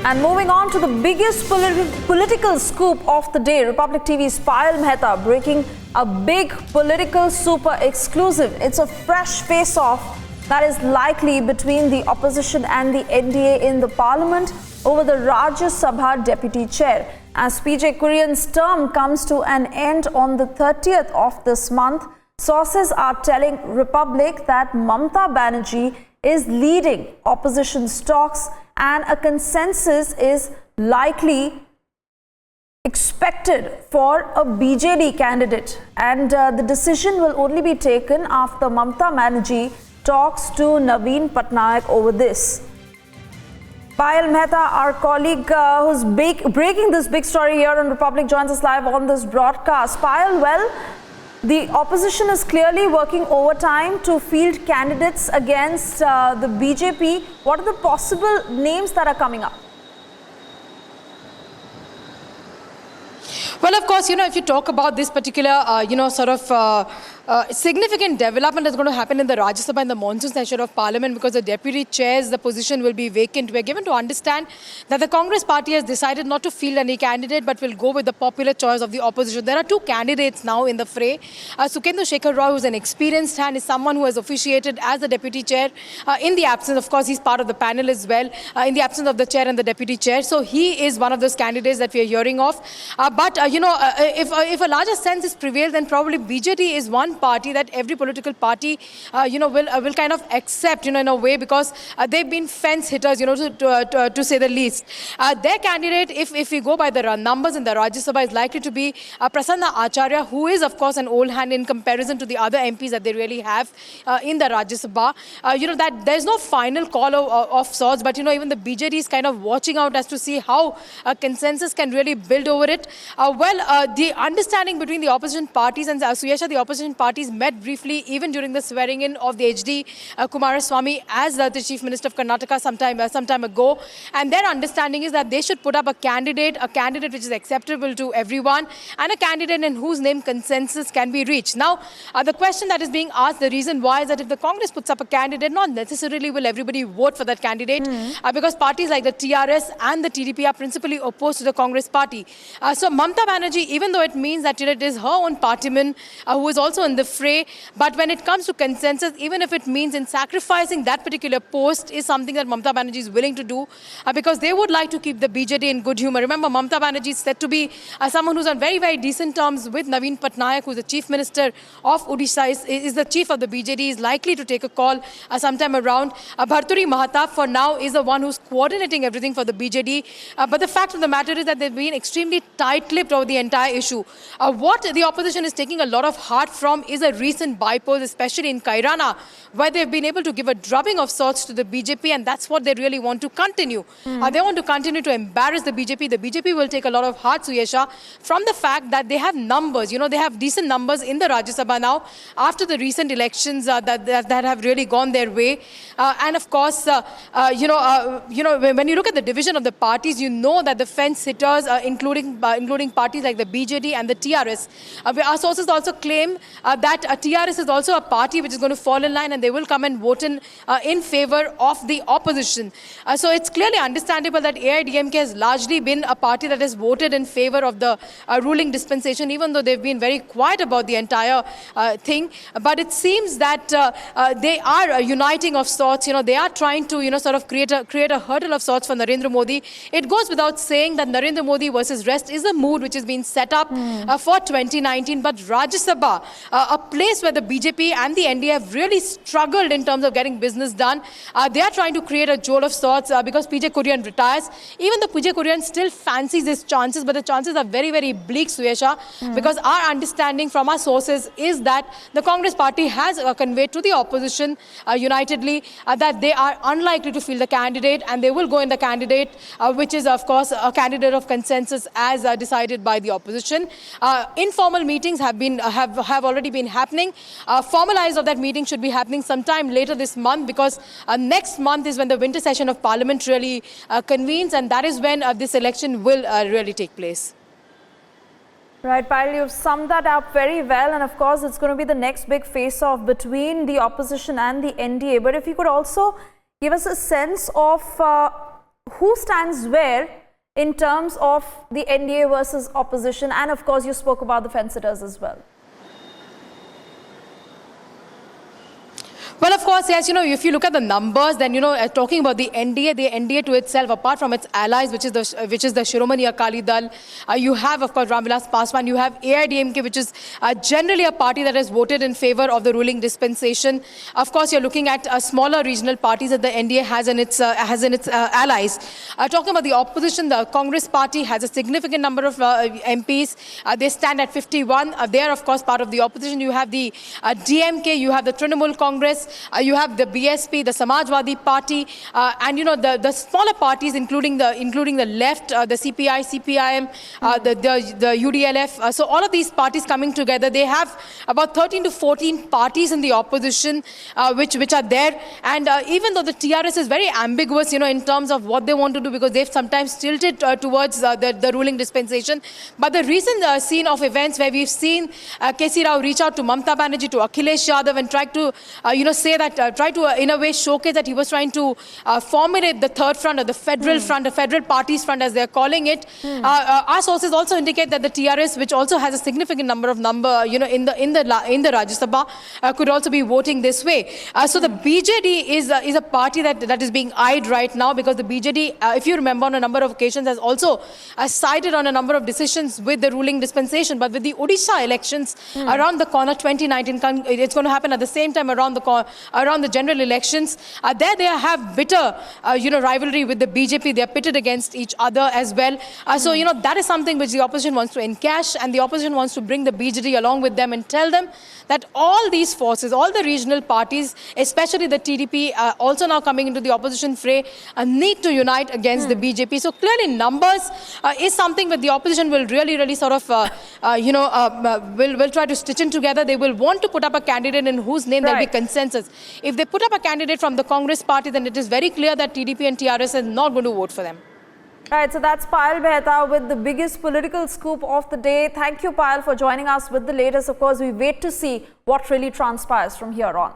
And moving on to the biggest political scoop of the day, Republic TV's Payal Mehta breaking a big political super exclusive. It's a fresh face-off that is likely between the opposition and the NDA in the parliament over the Rajya Sabha deputy chair. As PJ Kurien's term comes to an end on the 30th of this month, sources are telling Republic that Mamata Banerjee is leading opposition talks and a consensus is likely expected for a BJD candidate. And the decision will only be taken after Mamata Banerjee talks to Naveen Patnaik over this. Payal Mehta, our colleague who's breaking this big story here on Republic, joins us live on this broadcast. Payal, well, the opposition is clearly working overtime to field candidates against the BJP. What are the possible names that are coming up? Well, of course, if you talk about this particular, significant development that's going to happen in the Rajya Sabha in the monsoon session of Parliament because the deputy chairs, the position will be vacant. We're given to understand that the Congress party has decided not to field any candidate but will go with the popular choice of the opposition. There are two candidates now in the fray. Sukhendu Shekhar Roy, who's an experienced hand, is someone who has officiated as the deputy chair in the absence. Of course, he's part of the panel as well, in the absence of the chair and the deputy chair. So he is one of those candidates that we are hearing of. If a larger sense is prevailed, then probably BJD is one party that every political party, will kind of accept, in a way, because they've been fence hitters, to say the least. Their candidate, if we go by the numbers in the Rajya Sabha, is likely to be Prasanna Acharya, who is, of course, an old hand in comparison to the other MPs that they really have in the Rajya Sabha. That there's no final call of sorts, but, even the BJD is kind of watching out as to see how a consensus can really build over it. The understanding between the opposition parties and Suyesha, the opposition parties met briefly even during the swearing-in of the HD Kumaraswamy as the Chief Minister of Karnataka sometime ago. And their understanding is that they should put up a candidate which is acceptable to everyone, and a candidate in whose name consensus can be reached. Now, the question that is being asked, the reason why is that if the Congress puts up a candidate, not necessarily will everybody vote for that candidate, because parties like the TRS and the TDP are principally opposed to the Congress party. So Mamata Banerjee, even though it means that it is her own partyman who is also in the fray, but when it comes to consensus, even if it means in sacrificing that particular post, is something that Mamata Banerjee is willing to do because they would like to keep the BJD in good humor. Remember, Mamata Banerjee is said to be someone who's on very, very decent terms with Naveen Patnaik, who's the Chief Minister of Odisha, is the chief of the BJD, is likely to take a call sometime around. Bharturi Mahatap, for now, is the one who's coordinating everything for the BJD. But the fact of the matter is that they've been extremely tight-lipped over the entire issue. What the opposition is taking a lot of heart from is a recent by-poll, especially in Kairana, where they've been able to give a drubbing of sorts to the BJP, and that's what they really want to continue. They want to continue to embarrass the BJP. The BJP will take a lot of heart, Suyesha, from the fact that they have numbers. They have decent numbers in the Rajya Sabha now after the recent elections that have really gone their way. And of course, when you look at the division of the parties, that the fence hitters, including parties like the BJD and the TRS. Our sources also claim that TRS is also a party which is going to fall in line and they will come and vote in favor of the opposition. So it's clearly understandable that AIDMK has largely been a party that has voted in favor of the ruling dispensation, even though they've been very quiet about the entire thing. But it seems that they are uniting of sorts. They are trying to, sort of create a hurdle of sorts for Narendra Modi. It goes without saying that Narendra Modi versus rest is a mood which has been set up for 2019. But Rajya Sabha, a place where the BJP and the NDA have really struggled in terms of getting business done, they are trying to create a jolt of sorts because PJ Kurien retires. Even the PJ Kurien still fancies his chances, but the chances are very, very bleak, Suyesha, because our understanding from our sources is that the Congress party has conveyed to the opposition unitedly that they are unlikely to field the candidate and they will go in the candidate, which is, of course, a candidate of consensus as decided by the opposition. Informal meetings have already been happening. Formalized of that meeting should be happening sometime later this month, because next month is when the winter session of Parliament really convenes, and that is when this election will really take place. Right, Payal, you've summed that up very well, and of course it's going to be the next big face-off between the opposition and the NDA. But if you could also give us a sense of who stands where in terms of the NDA versus opposition? And of course, you spoke about the fence-sitters as well. Well, of course, yes, if you look at the numbers, then, talking about the NDA to itself, apart from its allies, which is the Shiromani Akali Dal, you have, of course, Ramvilas Paswan, you have AIDMK, which is generally a party that has voted in favor of the ruling dispensation. Of course, you're looking at smaller regional parties that the NDA has in its allies. Talking about the opposition, the Congress party has a significant number of MPs. They stand at 51. They are, of course, part of the opposition. You have the DMK, you have the Trinamool Congress, you have the BSP, the Samajwadi Party, and the smaller parties, including the left, the CPI, CPIM, the UDLF. So all of these parties coming together, they have about 13 to 14 parties in the opposition, which are there. And even though the TRS is very ambiguous, in terms of what they want to do, because they've sometimes tilted towards the ruling dispensation. But the recent scene of events where we've seen KC Rao reach out to Mamta Banerjee, to Akhilesh Yadav, and try to, say that, try to, in a way, showcase that he was trying to formulate the third front, or the federal front, the federal parties front, as they're calling it. Our sources also indicate that the TRS, which also has a significant number in the Rajya Sabha, could also be voting this way. So the BJD is a party that is being eyed right now, because the BJD, if you remember, on a number of occasions has also sided on a number of decisions with the ruling dispensation. But with the Odisha elections around the corner, 2019, it's going to happen at the same time around the general elections. There they have bitter, rivalry with the BJP. They are pitted against each other as well. So, that is something which the opposition wants to encash, and the opposition wants to bring the BJD along with them and tell them that all these forces, all the regional parties, especially the TDP, also now coming into the opposition fray, need to unite against the BJP. So clearly numbers is something that the opposition will really sort of, will try to stitch in together. They will want to put up a candidate in whose name there will be consensus. If they put up a candidate from the Congress party, then it is very clear that TDP and TRS are not going to vote for them. Right, so that's Payal Mehta with the biggest political scoop of the day. Thank you, Payal, for joining us with the latest. Of course, we wait to see what really transpires from here on.